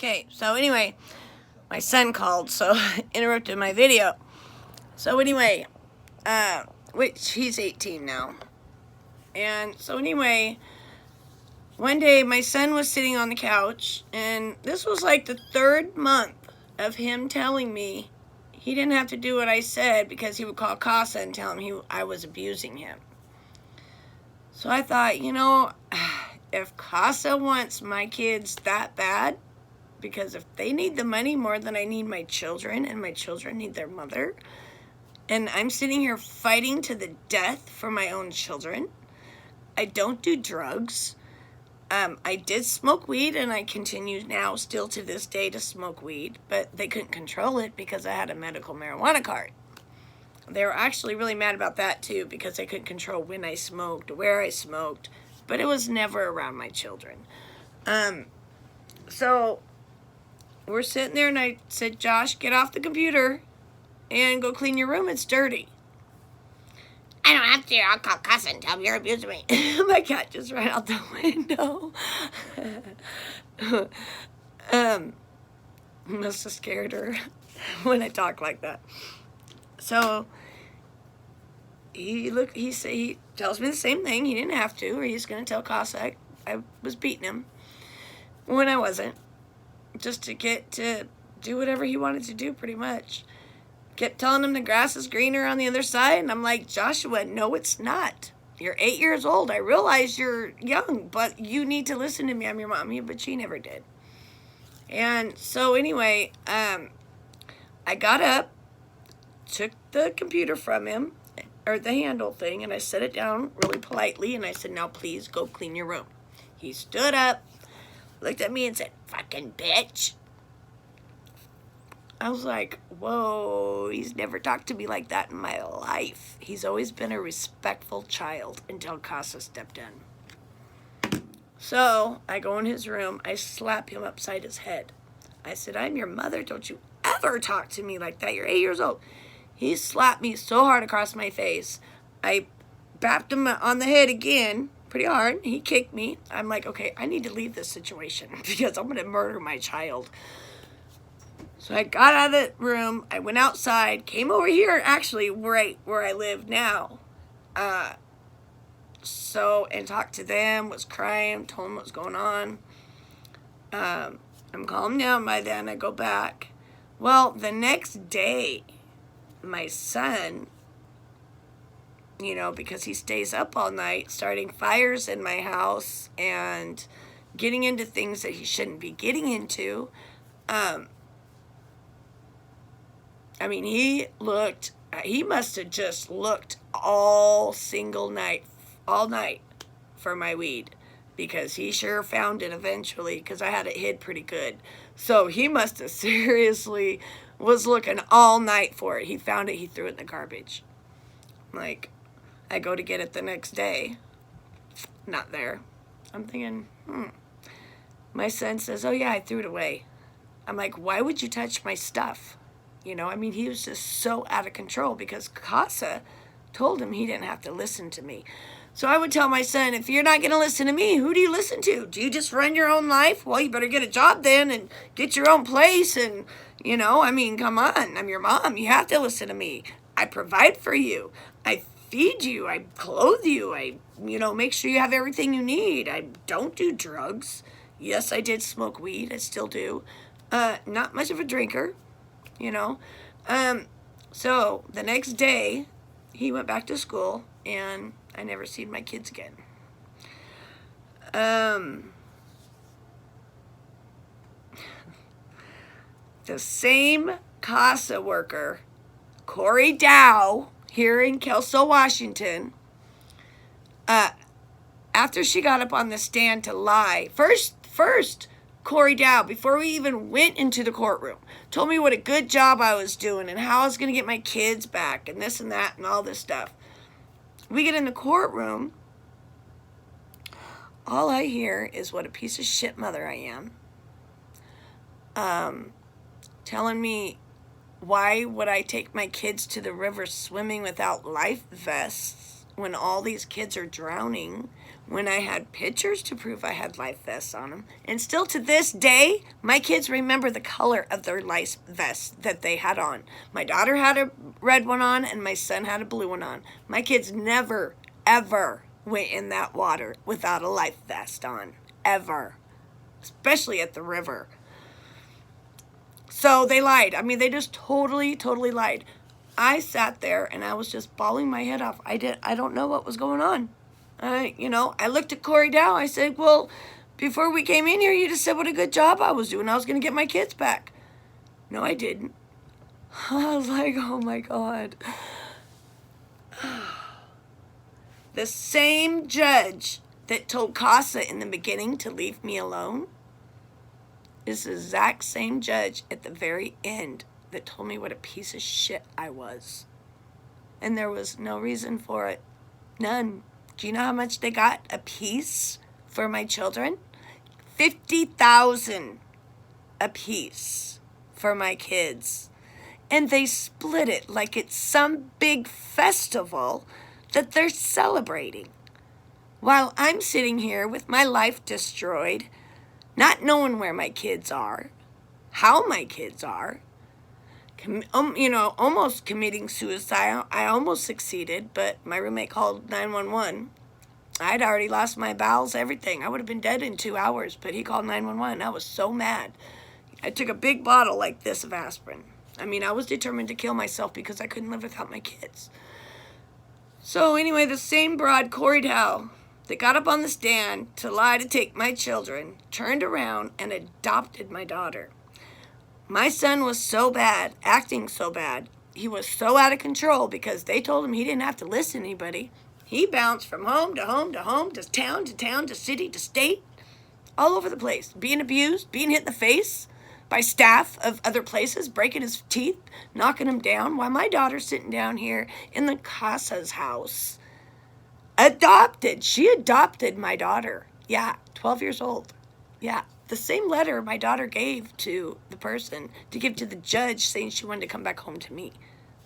Okay, so anyway, my son called, so interrupted my video. So anyway, which he's 18 now. And so anyway, one day my son was sitting on the couch, and this was like the 3rd month of him telling me he didn't have to do what I said because he would call Casa and tell him I was abusing him. So I thought, if Casa wants my kids that bad, because if they need the money more than I need my children, and my children need their mother, and I'm sitting here fighting to the death for my own children, I don't do drugs. I did smoke weed, and I continue now, still to this day, to smoke weed, but they couldn't control it because I had a medical marijuana card. They were actually really mad about that, too, because I couldn't control when I smoked, where I smoked, but it was never around my children. So we're sitting there, and I said, Josh, get off the computer and go clean your room. It's dirty. I don't have to. I'll call Casa and tell him you're abusing me. My cat just ran out the window. Must have scared her when I talk like that. So he tells me the same thing. He didn't have to, or he's going to tell Casa I was beating him when I wasn't, just to get to do whatever he wanted to do, pretty much. Kept telling him the grass is greener on the other side, and I'm like, Joshua, no, it's not. You're 8 years old. I realize you're young, but you need to listen to me. I'm your mommy, but she never did. And so anyway, I got up, took the computer from him, or the handle thing, and I set it down really politely, and I said, now please go clean your room. He stood up, looked at me and said, fucking bitch. I was like, whoa, he's never talked to me like that in my life. He's always been a respectful child until Casa stepped in. So I go in his room, I slap him upside his head. I said, I'm your mother, don't you ever talk to me like that. You're 8 years old. He slapped me so hard across my face. I bapped him on the head again, pretty hard. He kicked me. I'm like, okay, I need to leave this situation because I'm going to murder my child. So I got out of the room, I went outside, came over here, actually, right where I live now. And talked to them, was crying, told them what was going on. I'm calmed down by then, I go back. Well, the next day, my son, because he stays up all night, starting fires in my house and getting into things that he shouldn't be getting into, he must have just looked all night for my weed, because he sure found it eventually, because I had it hid pretty good. So he must have seriously was looking all night for it. He found it, he threw it in the garbage. Like, I go to get it the next day, not there. I'm thinking, My son says, oh yeah, I threw it away. I'm like, why would you touch my stuff? He was just so out of control because Casa told him he didn't have to listen to me. So I would tell my son, if you're not going to listen to me, who do you listen to? Do you just run your own life? Well, you better get a job then and get your own place. And, come on, I'm your mom. You have to listen to me. I provide for you. I feed you. I clothe you. I, make sure you have everything you need. I don't do drugs. Yes, I did smoke weed. I still do. Not much of a drinker. So the next day he went back to school and I never seen my kids again. The same Casa worker, Corey Dow, here in Kelso, Washington, after she got up on the stand to lie, first, Corey Dow, before we even went into the courtroom, told me what a good job I was doing and how I was going to get my kids back and this and that and all this stuff. We get in the courtroom, all I hear is what a piece of shit mother I am. Telling me, why would I take my kids to the river swimming without life vests? when all these kids are drowning, when I had pictures to prove I had life vests on them. And still to this day, my kids remember the color of their life vests that they had on. My daughter had a red one on and my son had a blue one on. My kids never, ever went in that water without a life vest on. Ever. Especially at the river. So they lied. I mean, they just totally lied. I sat there and I was just bawling my head off. I don't know what was going on. I looked at Corey Dow. I said, well, before we came in here, you just said what a good job I was doing. I was going to get my kids back. No, I didn't. I was like, oh my God. The same judge that told Casa in the beginning to leave me alone is the exact same judge at the very end that told me what a piece of shit I was. And there was no reason for it. None. Do you know how much they got a piece for my children? $50,000 a piece for my kids. And they split it like it's some big festival that they're celebrating. While I'm sitting here with my life destroyed, not knowing where my kids are, how my kids are, almost committing suicide. I almost succeeded, but my roommate called 911. I'd already lost my bowels, everything. I would have been dead in 2 hours, but he called 911. I was so mad. I took a big bottle like this of aspirin. I mean, I was determined to kill myself because I couldn't live without my kids. So anyway, the same broad, Corey Dow, that got up on the stand to lie to take my children, turned around and adopted my daughter. My son was so bad, acting so bad. He was so out of control because they told him he didn't have to listen to anybody. He bounced from home to home to home, to town to town, to city to state, all over the place, being abused, being hit in the face by staff of other places, breaking his teeth, knocking him down, while my daughter's sitting down here in the Casa's house. Adopted. She adopted my daughter. Yeah, 12 years old. Yeah, the same letter my daughter gave to the person to give to the judge saying she wanted to come back home to me.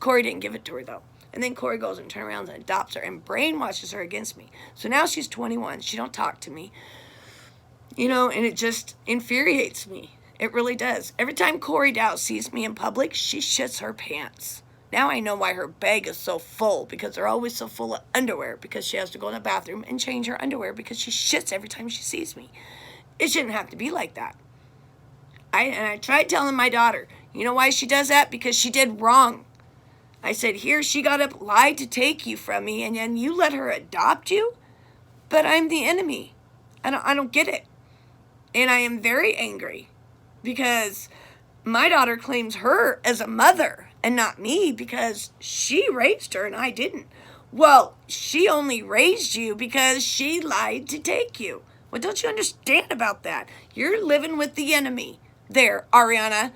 Corey didn't give it to her, though. And then Corey goes and turns around and adopts her and brainwashes her against me. So now she's 21. She don't talk to me. And it just infuriates me. It really does. Every time Corey Dow sees me in public, she shits her pants. Now I know why her bag is so full, because they're always so full of underwear, because she has to go in the bathroom and change her underwear because she shits every time she sees me. It shouldn't have to be like that. I tried telling my daughter, you know why she does that? Because she did wrong. I said, here, she got up, lied to take you from me, and then you let her adopt you? But I'm the enemy. I don't get it. And I am very angry because my daughter claims her as a mother and not me because she raised her and I didn't. Well, she only raised you because she lied to take you. What don't you understand about that? You're living with the enemy. There, Ariana.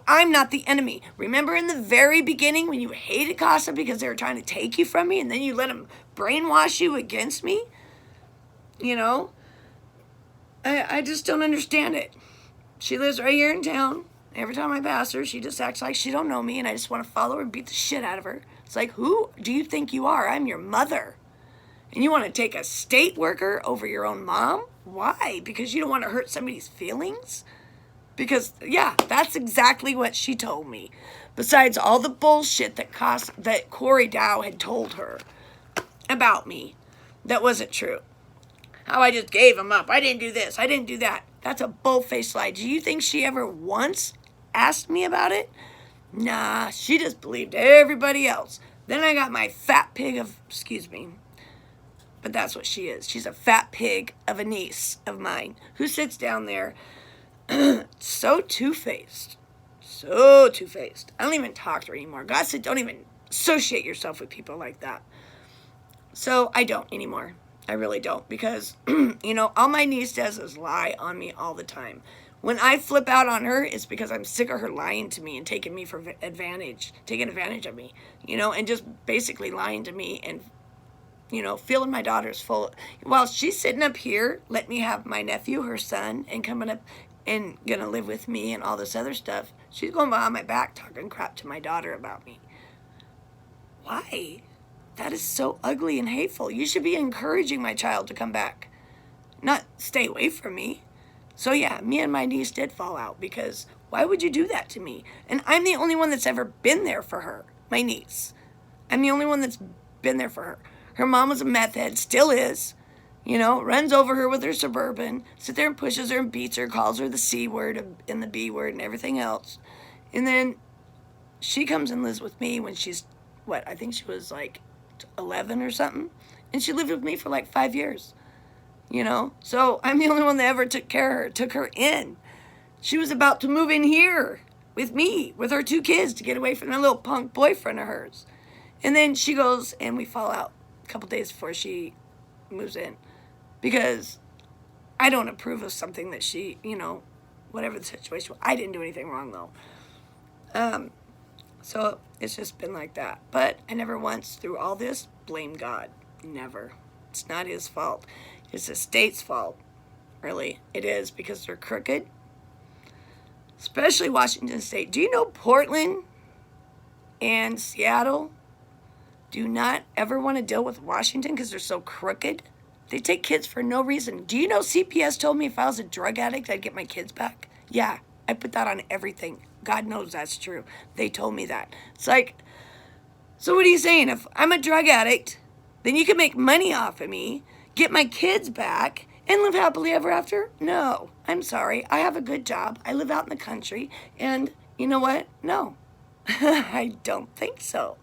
I'm not the enemy. Remember in the very beginning when you hated Casa because they were trying to take you from me and then you let them brainwash you against me? I just don't understand it. She lives right here in town. Every time I pass her, she just acts like she don't know me and I just want to follow her and beat the shit out of her. It's like, who do you think you are? I'm your mother. And you want to take a state worker over your own mom? Why? Because you don't want to hurt somebody's feelings? Because, yeah, that's exactly what she told me. Besides all the bullshit that Corey Dow had told her about me that wasn't true. How I just gave him up. I didn't do this. I didn't do that. That's a bull-faced lie. Do you think she ever once asked me about it? Nah, she just believed everybody else. Then I got my fat pig of, excuse me, but that's what she is. She's a fat pig of a niece of mine who sits down there so two-faced. So two-faced. I don't even talk to her anymore. God said don't even associate yourself with people like that. So I don't anymore. I really don't because, all my niece does is lie on me all the time. When I flip out on her, it's because I'm sick of her lying to me and taking advantage of me, and just basically lying to me and, feeling my daughter's full. While she's sitting up here, let me have my nephew, her son, and coming up and gonna live with me and all this other stuff. She's going behind my back talking crap to my daughter about me. Why? That is so ugly and hateful. You should be encouraging my child to come back, not stay away from me. So yeah, me and my niece did fall out because why would you do that to me? And I'm the only one that's ever been there for her, my niece. I'm the only one that's been there for her. Her mom was a meth head, still is. You know, runs over her with her Suburban, sits there and pushes her and beats her, calls her the C word and the B word and everything else. And then she comes and lives with me when she's, I think she was like 11 or something. And she lived with me for like 5 years. You know, so I'm the only one that ever took care of her, took her in. She was about to move in here with me, with her 2 kids, to get away from that little punk boyfriend of hers. And then she goes and we fall out a couple days before she moves in. Because I don't approve of something that she, you know, whatever the situation was. I didn't do anything wrong, though. So it's just been like that. But I never once, through all this, blamed God. Never. It's not his fault. It's the state's fault. Really, it is, because they're crooked. Especially Washington State. Do you know Portland and Seattle do not ever want to deal with Washington because they're so crooked? They take kids for no reason. Do you know CPS told me if I was a drug addict, I'd get my kids back? Yeah, I put that on everything. God knows that's true. They told me that. It's like, so what are you saying? If I'm a drug addict, then you can make money off of me, get my kids back, and live happily ever after? No, I'm sorry. I have a good job. I live out in the country. And you know what? No, I don't think so.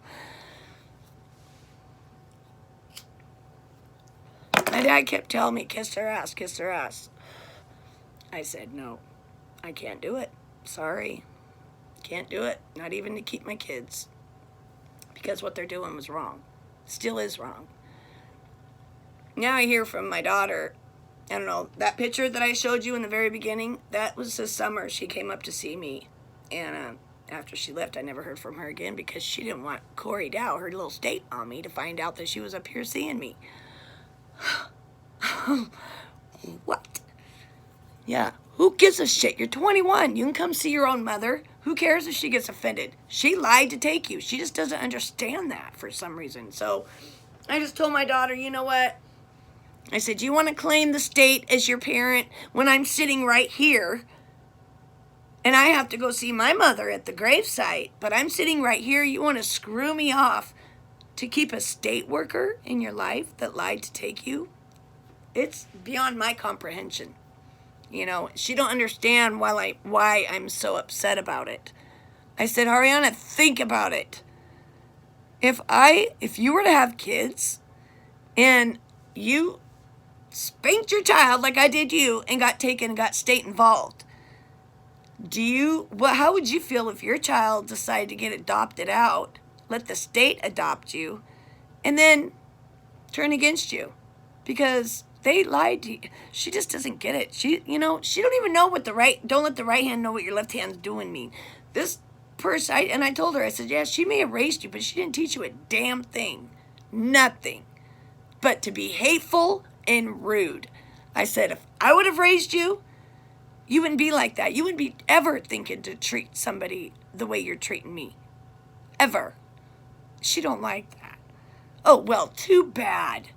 My dad kept telling me, kiss her ass, kiss her ass. I said, no, I can't do it. Sorry. Can't do it. Not even to keep my kids. Because what they're doing was wrong. Still is wrong. Now I hear from my daughter, I don't know, that picture that I showed you in the very beginning, that was this summer. She came up to see me. And after she left, I never heard from her again because she didn't want Corey Dow, her little state, on me to find out that she was up here seeing me. What? Yeah. Who gives a shit? You're 21. You can come see your own mother. Who cares if she gets offended? She lied to take you. She just doesn't understand that for some reason. So I just told my daughter, you know what? I said, do you want to claim the state as your parent when I'm sitting right here and I have to go see my mother at the gravesite, but I'm sitting right here. You want to screw me off to keep a state worker in your life that lied to take you? It's beyond my comprehension. You know, she don't understand why I'm so upset about it. I said, Ariana, think about it. If you were to have kids and you spanked your child like I did you and got taken and got state involved, how would you feel if your child decided to get adopted out, let the state adopt you, and then turn against you because they lied to you? She just doesn't get it. She don't even know what don't let the right hand know what your left hand's doing mean. This person, and I told her, I said, yeah, she may have raised you, but she didn't teach you a damn thing. Nothing. But to be hateful and rude. I said, if I would have raised you, you wouldn't be like that. You wouldn't be ever thinking to treat somebody the way you're treating me. Ever. She don't like that. Oh, well, too bad.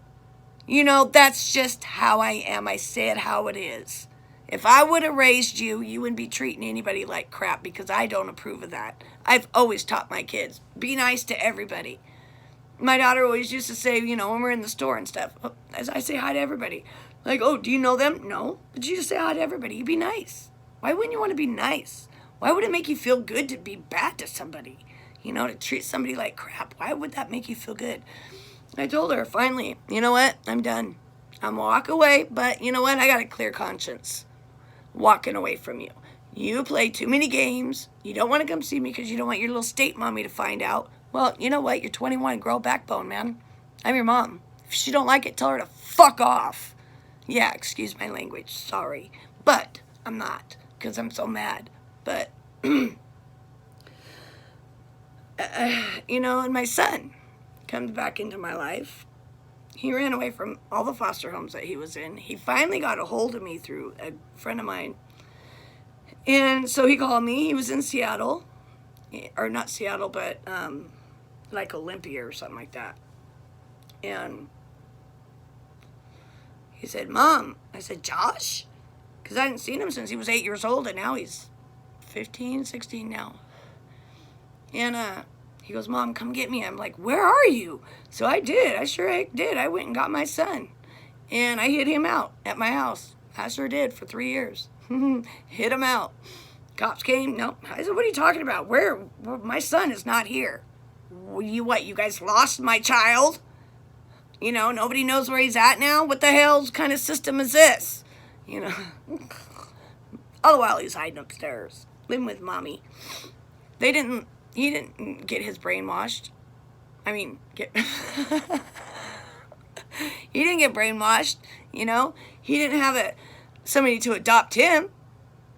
You know, that's just how I am. I say it how it is. If I would have raised you, you wouldn't be treating anybody like crap because I don't approve of that. I've always taught my kids, be nice to everybody. My daughter always used to say, you know, when we're in the store and stuff, as I say hi to everybody. Like, oh, do you know them? No. But you just say hi to everybody. You be nice. Why wouldn't you want to be nice? Why would it make you feel good to be bad to somebody? You know, to treat somebody like crap. Why would that make you feel good? I told her, finally, you know what? I'm done. I'm walk away, but you know what? I got a clear conscience walking away from you. You play too many games. You don't want to come see me because you don't want your little state mommy to find out. Well, you know what? You're 21. Grow a backbone, man. I'm your mom. If she don't like it, tell her to fuck off. Yeah, excuse my language. Sorry. But I'm not because I'm so mad. But, you know, and my son comes back into my life. He ran away from all the foster homes that he was in. He finally got a hold of me through a friend of mine. And so he called me. He was in Seattle. Or not Seattle, but like Olympia or something like that. And he said, Mom. I said, Josh? Because I hadn't seen him since he was 8 years old, and now he's 15, 16 now. And he goes, Mom, come get me. I'm like, where are you? So I did. I sure did. I went and got my son. And I hid him out at my house. I sure did for 3 years. Hid him out. Cops came. Nope. I said, what are you talking about? Where? My son is not here. You guys lost my child? You know, nobody knows where he's at now? What the hell kind of system is this? You know. All the while he's hiding upstairs. Living with Mommy. He didn't get his brainwashed. I mean, he didn't get brainwashed, you know. He didn't have somebody to adopt him.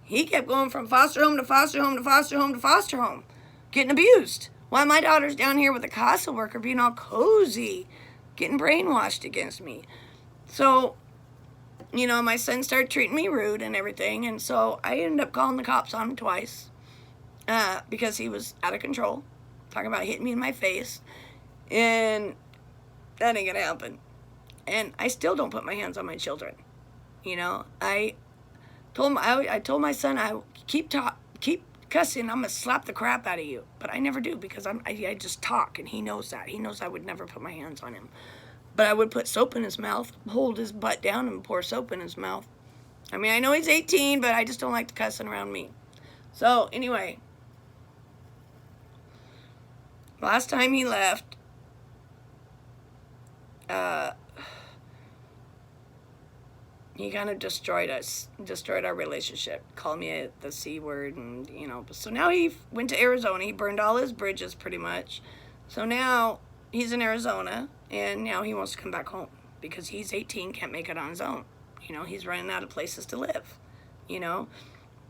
He kept going from foster home to foster home to foster home to foster home, getting abused. While my daughter's down here with a CASA worker being all cozy, getting brainwashed against me. So, you know, my son started treating me rude and everything, and so I ended up calling the cops on him twice because he was out of control, talking about hitting me in my face, and that ain't gonna happen. And I still don't put my hands on my children. You know, I told my son, I keep cussing, I'm gonna slap the crap out of you. But I never do, because I just talk, and he knows that. He knows I would never put my hands on him. But I would put soap in his mouth, hold his butt down, and pour soap in his mouth. I mean, I know he's 18, but I just don't like the cussing around me. So anyway, last time he left, he kind of destroyed our relationship, called me the C word, and, you know. So now he went to Arizona. He burned all his bridges, pretty much. So now he's in Arizona, and now he wants to come back home because he's 18, can't make it on his own. You know, he's running out of places to live, you know.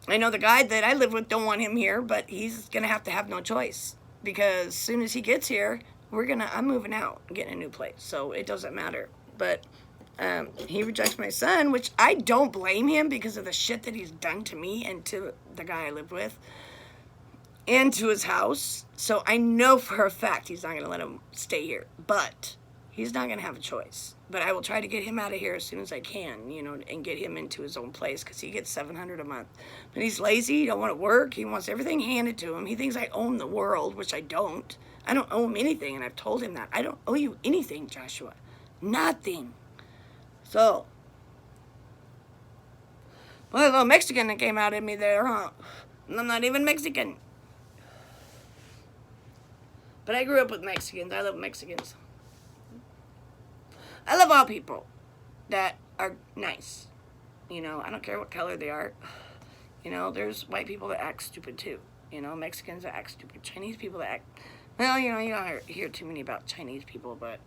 I know the guy that I live with don't want him here, but he's going to have no choice, because as soon as he gets here, I'm moving out and getting a new place, so it doesn't matter. But he rejects my son, which I don't blame him because of the shit that he's done to me and to the guy I live with and to his house. So I know for a fact he's not going to let him stay here, but he's not going to have a choice. But I will try to get him out of here as soon as I can, you know, and get him into his own place, because he gets $700 a month. But he's lazy. He don't want to work. He wants everything handed to him. He thinks I own the world, which I don't. I don't owe him anything, and I've told him that. I don't owe you anything, Joshua. Nothing. So, well, a little Mexican that came out in me there, huh? I'm not even Mexican. But I grew up with Mexicans. I love Mexicans. I love all people that are nice. You know, I don't care what color they are. You know, there's white people that act stupid too. You know, Mexicans that act stupid. Chinese people that act... Well, you know, you don't hear too many about Chinese people, but...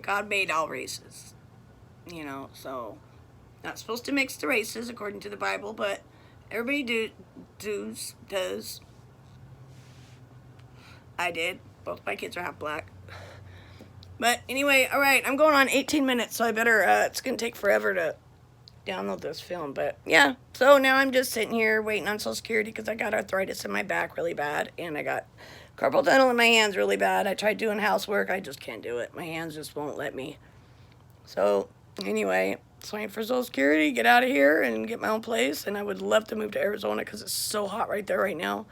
God made all races. You know, so... Not supposed to mix the races according to the Bible, but everybody does. I did. Both my kids are half black. But anyway, all right, I'm going on 18 minutes, so I better, it's going to take forever to download this film. But yeah, so now I'm just sitting here waiting on Social Security because I got arthritis in my back really bad, and I got carpal tunnel in my hands really bad. I tried doing housework. I just can't do it. My hands just won't let me. So anyway, just waiting for Social Security, get out of here and get my own place. And I would love to move to Arizona because it's so hot right there right now.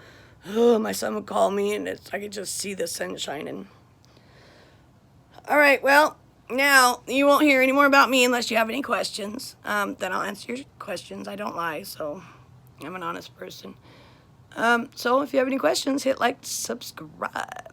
Oh, my son would call me, and I could just see the sun shining. All right, well, now you won't hear any more about me unless you have any questions. Then I'll answer your questions. I don't lie, so I'm an honest person. So if you have any questions, hit like, subscribe.